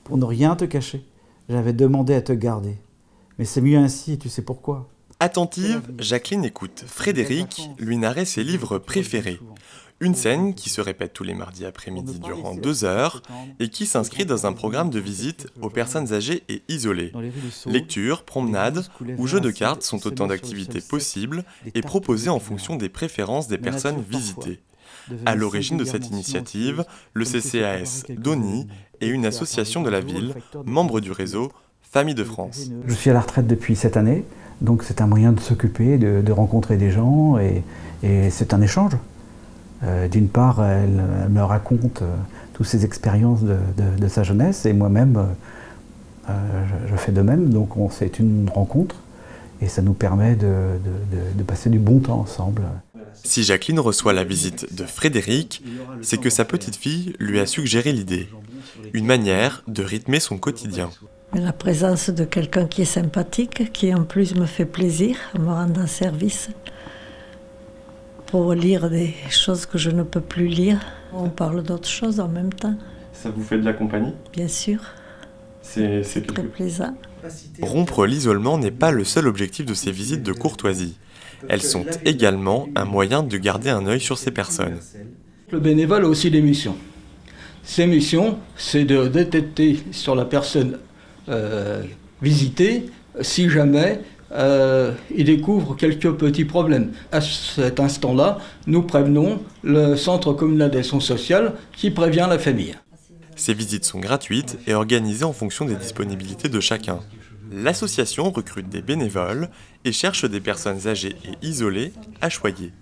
pour ne rien te cacher, j'avais demandé à te garder. Mais c'est mieux ainsi et tu sais pourquoi. Attentive, Jacqueline écoute Frédéric lui narrer ses livres préférés. Une scène qui se répète tous les mardis après-midi durant 2 heures et qui s'inscrit dans un programme de visite aux personnes âgées et isolées. Lecture, promenade ou jeux de cartes sont autant d'activités possibles et proposées en fonction des préférences des personnes visitées. À l'origine de cette initiative, le CCAS d'Osny est une association de la ville, membre du réseau Famille de France. Je suis à la retraite depuis cette année, donc c'est un moyen de s'occuper, de rencontrer des gens et c'est un échange. D'une part, elle me raconte toutes ses expériences de sa jeunesse et moi-même, je fais de même. Donc c'est une rencontre et ça nous permet de passer du bon temps ensemble. Si Jacqueline reçoit la visite de Frédéric, c'est que sa petite fille lui a suggéré l'idée. Une manière de rythmer son quotidien. La présence de quelqu'un qui est sympathique, qui en plus me fait plaisir, me rend service. Pour lire des choses que je ne peux plus lire. On parle d'autres choses en même temps. Ça vous fait de la compagnie ? Bien sûr. C'est très plaisant. Rompre l'isolement n'est pas le seul objectif de ces visites de courtoisie. Elles sont également un moyen de garder un œil sur ces personnes. Le bénévole a aussi des missions. Ses missions, c'est de détecter sur la personne visitée si jamais il découvre quelques petits problèmes. À cet instant-là, nous prévenons le centre communal d'action sociale qui prévient la famille. Ces visites sont gratuites et organisées en fonction des disponibilités de chacun. L'association recrute des bénévoles et cherche des personnes âgées et isolées à choyer.